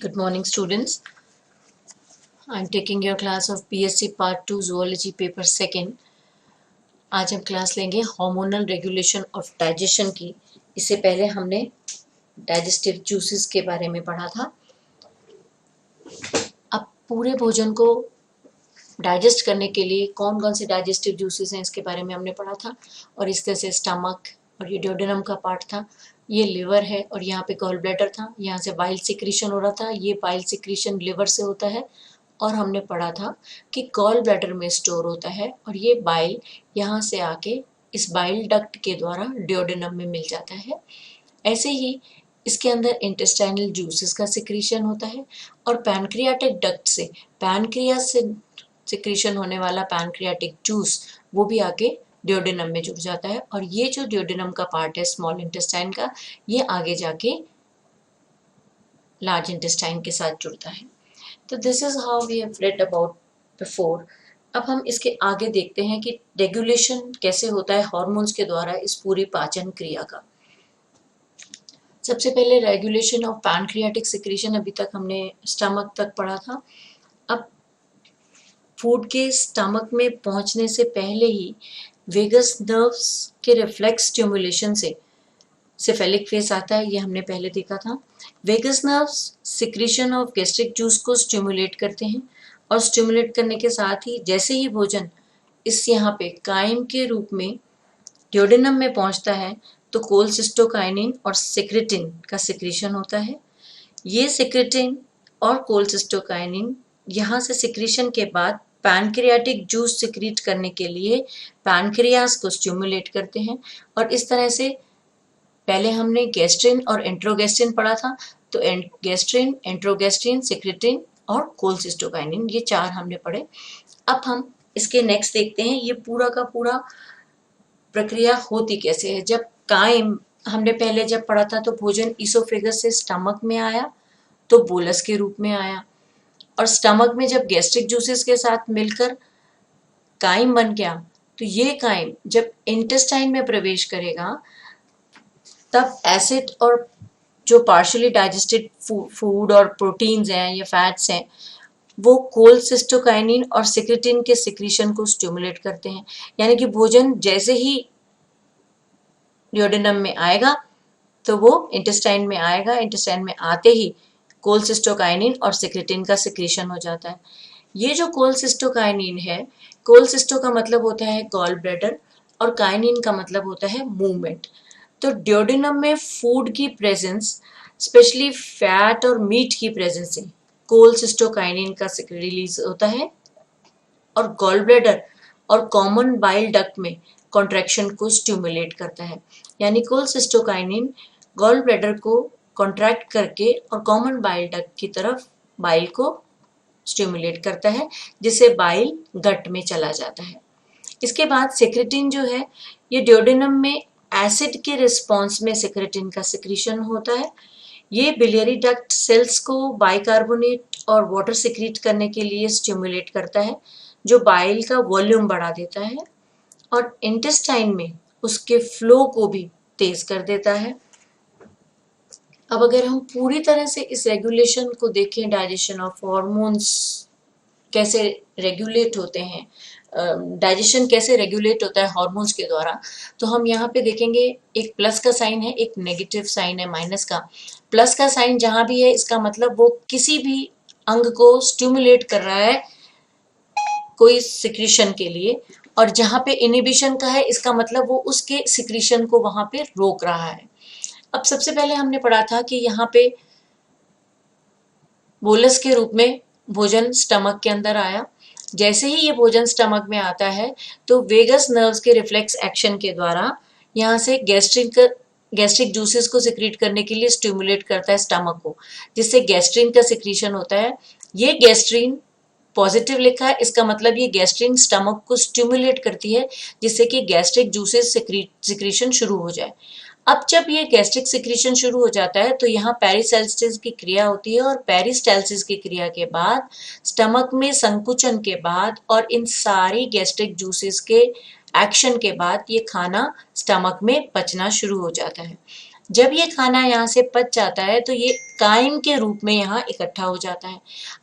Good morning, students. I'm taking your class of BSc Part 2 Zoology Paper 2nd. आज हम class लेंगे hormonal regulation of digestion की। इससे पहले हमने डाइजेस्टिव जूसेस के बारे में पढ़ा था। अब पूरे भोजन को डाइजेस्ट करने के लिए कौन कौन से डाइजेस्टिव जूसेस हैं इसके बारे में हमने पढ़ा था। और इस तरह से स्टमक और ये ड्यूडेनम का पार्ट था, ये लिवर है और यहाँ पे गॉल ब्लैडर था, यहाँ से बाइल सिक्रीशन हो रहा था, ये बाइल सिक्रीशन लिवर से होता है। और हमने पढ़ा था कि गॉल ब्लैडर में स्टोर होता है और ये बाइल यहाँ से आके इस बाइल डक्ट के द्वारा ड्यूडेनम में मिल जाता है। ऐसे ही इसके अंदर इंटेस्टाइनल जूसेस का सिक्रीशन होता है और पैनक्रियाटिक डक्ट से पैनक्रियास से सिक्रीशन होने वाला पैनक्रियाटिक जूस वो भी आके ड्यूडेनम में जुड़ जाता है। और ये जो ड्यूडेनम का पार्ट है स्मॉल इंटेस्टाइन का, ये आगे जाके लार्ज इंटेस्टाइन के साथ जुड़ता है। तो this is how we have read about before. अब हम इसके आगे देखते हैं कि रेगुलेशन कैसे होता है हार्मोन्स के द्वारा इस पूरी पाचन क्रिया का। सबसे पहले रेगुलेशन ऑफ पैनक्रियाटिक सिक्रीशन, अभी तक हमने स्टमक तक पढ़ा था। अब फूड के स्टमक में पहुंचने से पहले ही वेगस नर्व्स के रिफ्लेक्स स्टिमुलेशन से सेफेलिक फेस आता है, ये हमने पहले देखा था। Vagus nerves secretion of gastric juice को स्टिमुलेट करते हैं और स्टिमुलेट करने के साथ ही जैसे ही भोजन इस यहाँ पे काइम के रूप में ड्यूडेनम में पहुंचता है तो कोलसिस्टोकाइनिन और सिक्रेटिन का सिक्रीशन होता है। ये सिक्रेटिन और कोलसिस्टोकाइनिन यहाँ से सिक्रीशन के बाद पैनक्रियाटिक जूस सिक्रीट करने के लिए पैनक्रियास को स्टिमुलेट करते हैं। और इस तरह से पहले हमने गैस्ट्रिन और एंट्रोगैस्ट्रिन पढ़ा था, तो गैस्ट्रिन, एंट्रोगैस्ट्रिन, सिक्रेटिन और कोलसिस्टोकाइनिन, ये चार हमने पढ़े। अब हम इसके नेक्स्ट देखते हैं ये पूरा का पूरा प्रक्रिया होती कैसे है। जब काइम हमने पहले जब पढ़ा था तो भोजन ईसोफेगस से स्टमक में आया तो बोलस के रूप में आया, और स्टमक में जब गैस्ट्रिक जूसेस के साथ मिलकर काइम बन गया तो ये काइम जब इंटेस्टाइन में प्रवेश करेगा तब एसिड और जो पार्शियली डाइजेस्टेड फूड और प्रोटीन्स हैं या फैट्स हैं वो कोलसिस्टोकाइनिन और सिक्रेटिन के सिक्रीशन को स्टिमुलेट करते हैं। यानी कि भोजन जैसे ही ड्यूडेनम में आएगा तो वो इंटेस्टाइन में आएगा, इंटेस्टाइन में आते ही कोलसिस्टोकाइनिन और सिक्रेटिन का सिक्रीशन हो जाता है। ये जो कोलसिस्टोकाइनिन है, कोलसिस्टो का मतलब होता है गॉल ब्लैडर और काइनिन का मतलब होता है मूवमेंट। तो ड्यूडेनम में फूड की प्रेजेंस, स्पेशली फैट और मीट की प्रेजेंस से कोलसिस्टोकाइनिन का रिलीज होता है और गॉल ब्लैडर और कॉमन बाइल डक्ट में कॉन्ट्रैक्शन को स्टिमुलेट करता है। यानी कोलसिस्टोकाइनिन गॉल ब्लैडर को कॉन्ट्रैक्ट करके और कॉमन बाइल डक्ट की तरफ बाइल को स्टिमुलेट करता है जिससे बाइल गट में चला जाता है। इसके बाद सिक्रेटिन जो है ये ड्यूडेनम में एसिड के रिस्पॉन्स में सिक्रेटिन का सिक्रीशन होता है। ये बिलियरी डक्ट सेल्स को बाइकार्बोनेट और वाटर सिक्रीट करने के लिए स्टिमुलेट करता है जो बाइल का वॉल्यूम बढ़ा देता है और इंटेस्टाइन में उसके फ्लो को भी तेज कर देता है। अब अगर हम पूरी तरह से इस रेगुलेशन को देखें, डाइजेशन ऑफ हॉर्मोन्स कैसे रेगुलेट होते हैं, डाइजेशन कैसे रेगुलेट होता है हार्मोन्स के द्वारा, तो हम यहाँ पे देखेंगे एक प्लस का साइन है, एक नेगेटिव साइन है माइनस का। प्लस का साइन जहाँ भी है इसका मतलब वो किसी भी अंग को स्टिमुलेट कर रहा है कोई सिक्रीशन के लिए, और जहाँ पे इनिबिशन का है इसका मतलब वो उसके सिक्रीशन को वहाँ पे रोक रहा है। अब सबसे पहले हमने पढ़ा था कि यहाँ पे बोलस के रूप में भोजन स्टमक के अंदर आया। जैसे ही ये भोजन स्टमक में आता है तो वेगस नर्व्स के रिफ्लेक्स एक्शन के द्वारा यहाँ से गैस्ट्रिक जूसेस को सिक्रीट करने के लिए स्टिमुलेट करता है स्टमक को, जिससे गैस्ट्रिन का सिक्रीशन होता है। ये गैस्ट्रिन पॉजिटिव लिखा है, इसका मतलब ये गैस्ट्रिन स्टमक को स्टिमुलेट करती है जिससे कि गैस्ट्रिक जूसेस सिक्रीशन शुरू हो जाए। अब जब ये गैस्ट्रिक सिक्रीशन शुरू हो जाता है तो यहाँ पेरिस्टाल्सिस की क्रिया होती है और पेरिस्टाल्सिस की क्रिया के बाद स्टमक में संकुचन के बाद और इन सारी गैस्ट्रिक जूसेस के एक्शन के बाद ये खाना स्टमक में पचना शुरू हो जाता है। जब ये खाना यहाँ से पच जाता है तो ये काइम के रूप में यहाँ इकट्ठा हो जाता है।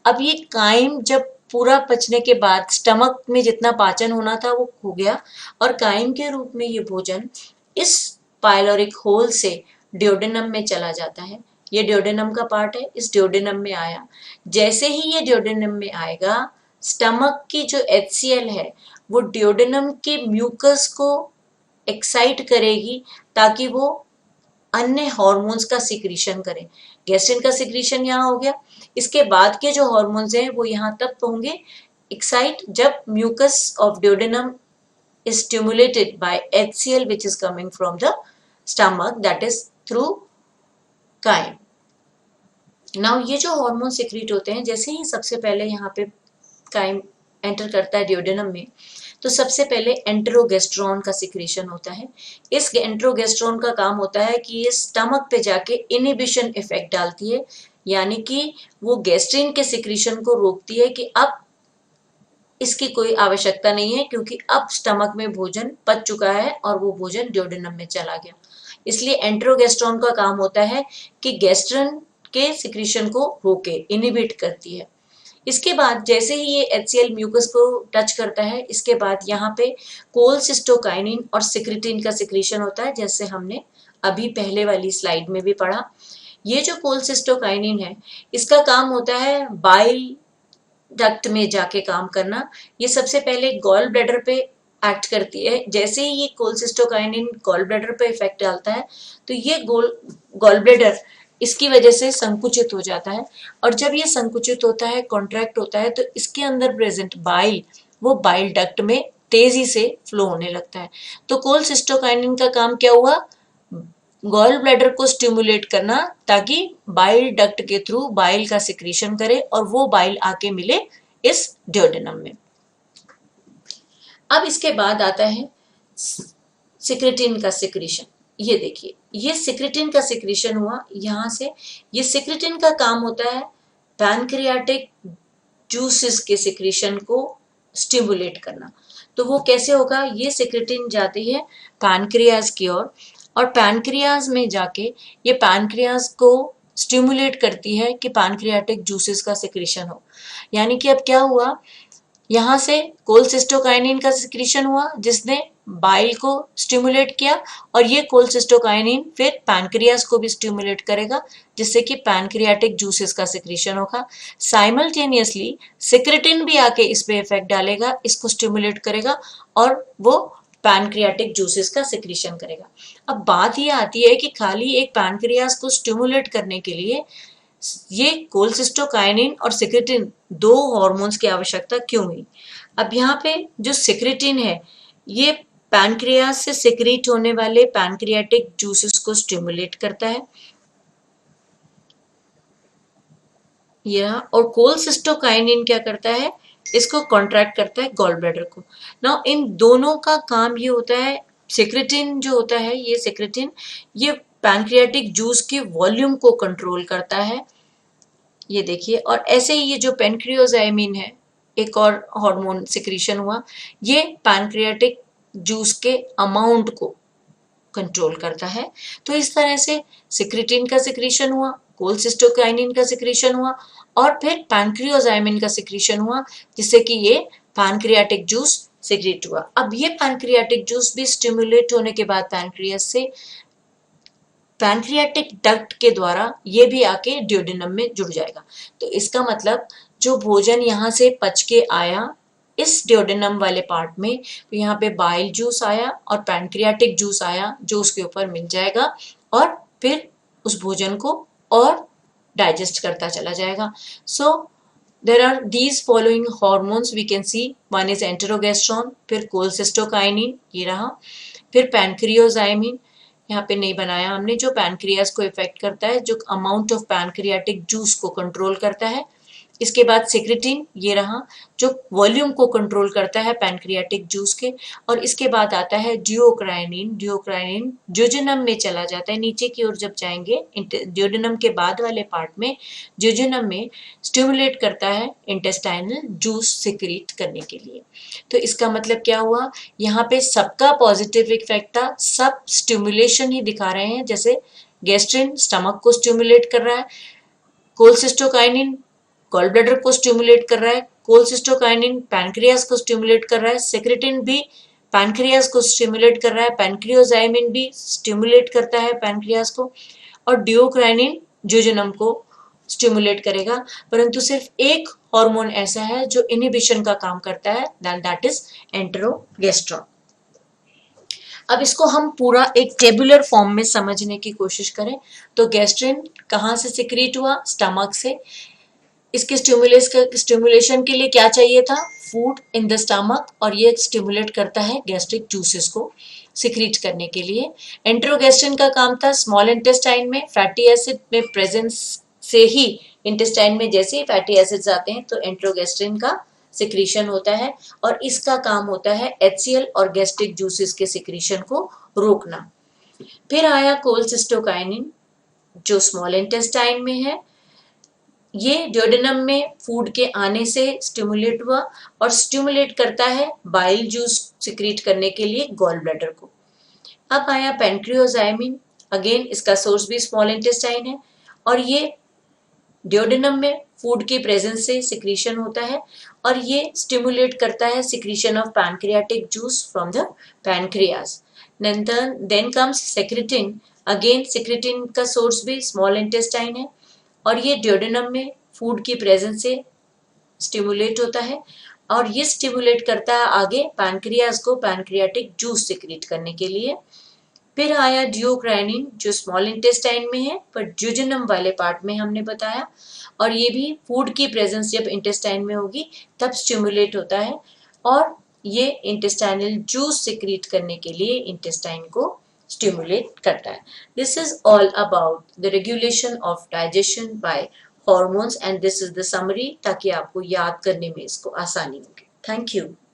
अब ये काइम जब पूरा पचने के बाद स्टमक में जितना पाचन होना था वो हो गया और काइम के रूप में ये भोजन इस पाइलोरिक होल से ड्यूडेनम में चला जाता है। ये ड्यूडेनम का पार्ट है, इस ड्यूडेनम में आया। जैसे ही ये ड्यूडेनम में आएगा, स्टमक की जो HCl है वो ड्यूडेनम के म्यूकस को एक्साइट करेगी ताकि वो अन्य हार्मोन्स का सिक्रीशन करें। गैस्ट्रिन का सिक्रीशन यहाँ हो गया। इसके बाद के जो हार्मोन्स हैं वो यहाँ तब होंगे एक्साइट जब mucus of duodenum is stimulated by HCl which is coming from the stomach, that is through chyme. Now ये जो हार्मोन सिक्रीट होते हैं, जैसे ही सबसे पहले यहाँ पे काइम एंटर करता है ड्यूडेनम में, तो सबसे पहले एंटेरोगेस्ट्रॉन का सिक्रीशन होता है। इस एंटेरोगेस्ट्रॉन का काम होता है कि ये स्टमक पे जाके इनहिबिशन इफेक्ट डालती है, यानी कि वो गैस्ट्रिन के सिक्रीशन को रोकती है कि अब इसकी कोई आवश्यकता नहीं है क्योंकि अब स्टमक में भोजन पच चुका है और वो भोजन ड्यूडेनम में चला गया। इसलिए एंटेरोगेस्ट्रॉन का काम होता है कि गैस्ट्रन के सिक्रीशन को रोके, इनहिबिट करती है। इसके बाद जैसे ही ये HCl म्यूकस को टच करता है, इसके बाद यहाँ पे कोलसिस्टोकाइनिन और सिक्रेटिन का सिक्रीशन होता है, जैसे हमने अभी पहले वाली स्लाइड में भी पढ़ा। ये जो कोलसिस्टोकाइनिन है, इसका काम होता है बाइल डक्ट में जाके काम करना। ये सबसे पहले गॉल ब्लैडर पे एक्ट करती है। जैसे ही ये कोलसिस्टोकाइनिन गॉल ब्लैडर पे इफेक्ट डालता है तो ये गॉल ब्लैडर इसकी वजह से संकुचित हो जाता है, और जब ये संकुचित होता है, कॉन्ट्रैक्ट होता है, तो इसके अंदर प्रेजेंट बाइल वो बाइल डक्ट में तेजी से फ्लो होने लगता है। तो कोलसिस्टोकाइनिन का काम क्या हुआ? गॉल ब्लैडर को स्टिमुलेट करना ताकि बाइल डक्ट के थ्रू बाइल का सिक्रीशन करे और वो बाइल आके मिले इस ड्यूडेनम में। अब इसके बाद आता है सिक्रेटिन का सिक्रीशन। ये देखिए, ये सिक्रेटिन का सिक्रीशन हुआ यहाँ से। ये सिक्रेटिन का काम होता है पैनक्रियाटिक जूसेस के सिक्रीशन को स्टिमुलेट करना। तो वो कैसे होगा? ये सिक्रेटिन जाती है पैनक्रियाज की ओर और पैनक्रियाज में जाके ये पैनक्रियाज को स्टिमुलेट करती है कि पैनक्रियाटिक जूसेस का सिक्रीशन हो। यानी कि अब क्या हुआ, यहाँ से कोलसिस्टोकाइनिन का सिक्रीशन हुआ जिसने बाइल को स्टिमुलेट किया, और ये कोलसिस्टोकाइनिन फिर पैनक्रियाज को भी स्टिमुलेट करेगा जिससे कि पैनक्रियाटिक जूसेस का सिक्रीशन होगा। साइमल्टेनियसली सिक्रेटिन भी आके इस पे इफेक्ट डालेगा, इसको स्टिमुलेट करेगा और वो पैनक्रियाटिक जूसेस का सिक्रीशन करेगा। अब बात ये आती है कि खाली एक पैनक्रियाज को स्टिमुलेट करने के लिए ये कोलसिस्टोकाइनिन और सिक्रेटिन दो हार्मोन्स की आवश्यकता क्यों हुई? अब यहाँ पे जो सिक्रेटिन है ये पैनक्रियाज से सिक्रीट होने वाले पैनक्रियाटिक जूसेस को स्टिमुलेट करता है और कोलसिस्टोकाइनिन क्या करता है? इसको कॉन्ट्रैक्ट करता है गॉल ब्लैडर को। नाउ इन दोनों का काम ये होता है, सिक्रेटिन जो होता है ये सिक्रेटिन ये पैनक्रियाटिक जूस के वॉल्यूम को कंट्रोल करता है, ये देखिए। और ऐसे ही ये जो पेनक्रियोजाइमिन है, एक और हार्मोन सिक्रीशन हुआ, ये पैनक्रियाटिक जूस के अमाउंट को कंट्रोल करता है। तो इस तरह से सिक्रेटिन का सिक्रीशन हुआ, कोलसिस्टोकाइनिन का सिक्रीशन हुआ और फिर पैनक्रियोजाइमिन का सिक्रीशन हुआ जिससे कि ये पैनक्रियाटिक जूस सिक्रीट हुआ। अब ये पैनक्रियाटिक जूस भी स्टिमुलेट होने के बाद पैनक्रियास से पैनक्रियाटिक डक्ट के द्वारा ये भी आके ड्यूडेनम में जुड़ जाएगा। तो इसका मतलब जो भोजन यहाँ से पच के आया इस ड्यूडेनम वाले पार्ट में, तो यहाँ पे बाइल जूस आया और पैनक्रियाटिक जूस आया जो उसके ऊपर मिल जाएगा और फिर उस भोजन को और डाइजेस्ट करता चला जाएगा। सो there are these following hormones we can see, one is enterogestrone, फिर कोलसिस्टोकाइनिन ये रहा, फिर पैनक्रियोजाइमिन यहाँ पे नहीं बनाया हमने, जो पैनक्रियास को इफेक्ट करता है, जो अमाउंट ऑफ पैनक्रियाटिक जूस को कंट्रोल करता है। इसके बाद सिक्रेटिन ये रहा जो वॉल्यूम को कंट्रोल करता है पैनक्रियाटिक जूस के, और इसके बाद आता है ड्यूओक्राइनिन। ड्यूओक्राइनिन ड्यूडेनम में चला जाता है, नीचे की ओर जब जाएंगे ड्यूडेनम के बाद वाले पार्ट में ड्यूडेनम में स्टिमुलेट करता है इंटेस्टाइनल जूस सिक्रीट करने के लिए। तो इसका मतलब क्या हुआ, यहाँ पे सबका पॉजिटिव इफेक्ट था, सब स्टिमुलेशन ही दिखा रहे हैं, जैसे गैस्ट्रिन स्टमक को स्टिमुलेट कर रहा है, कोलसिस्टोकाइनिन गॉल ब्लैडर को स्टिमुलेट कर रहा है, कोलसिस्टोकाइनिन पैनक्रियाज को स्टिमुलेट कर रहा है, सेक्रेटिन भी पैनक्रियाज को स्टिमुलेट कर रहा है, पैनक्रियोजाइमिन भी स्टिमुलेट करता है पैनक्रियाज को, और ड्यूओक्राइनिन जुजुनम को स्टिमुलेट करेगा। परंतु सिर्फ एक हार्मोन ऐसा है जो इनहिबिशन का काम करता है, दैट इज एंटेरोगेस्ट्रॉन। अब इसको हम पूरा एक टेबुलर फॉर्म में समझने की कोशिश करें तो गैस्ट्रिन कहाँ से सिक्रीट हुआ? स्टमक से। इसके स्टिमुलेशन के लिए क्या चाहिए था? फूड इन द स्टमक, और ये स्टिमुलेट करता है गैस्ट्रिक जूसेस को सिक्रीट करने के लिए। एंटेरोगेस्ट्रिन का काम था स्मॉल इंटेस्टाइन में फैटी एसिड में प्रेजेंस से ही, इंटेस्टाइन में जैसे ही फैटी एसिड्स आते हैं तो एंटेरोगेस्ट्रिन का सिक्रीशन होता है, और इसका काम होता है HCl और गैस्ट्रिक जूसेस के सिक्रीशन को रोकना। फिर आया कोलसिस्टोकाइनिन जो स्मॉल इंटेस्टाइन में है, ये ड्यूडेनम में फूड के आने से स्टिमुलेट हुआ और स्टिमुलेट करता है बाइल जूस सिक्रीट करने के लिए गॉल ब्लैडर को। अब आया पैनक्रियोजाइमिन, अगेन इसका सोर्स भी स्मॉल इंटेस्टाइन है, और ये ड्यूडेनम में फूड के प्रेजेंस से सिक्रीशन होता है, और ये स्टिमुलेट करता है secretion of pancreatic juice from the pancreas. Then comes secretin, again secretin का सोर्स भी स्मॉल इंटेस्टाइन है, और ये ड्यूडेनम में फूड की प्रेजेंस से स्टिमुलेट होता है, और ये स्टिमुलेट करता है आगे पैनक्रियाज को पैनक्रियाटिक जूस सिक्रीट करने के लिए। फिर आया ड्यूओक्राइनिन जो स्मॉल इंटेस्टाइन में है पर ज्यूजेनम वाले पार्ट में हमने बताया, और ये भी फूड की प्रेजेंस जब इंटेस्टाइन में होगी तब स्टिमुलेट होता है, और ये इंटेस्टाइनल जूस सिक्रीट करने के लिए इंटेस्टाइन को स्टिमुलेट करता है। This is all about the regulation of digestion bye hormones, and this is the summary, ताकि आपको याद करने में इसको आसानी होगी। Thank you.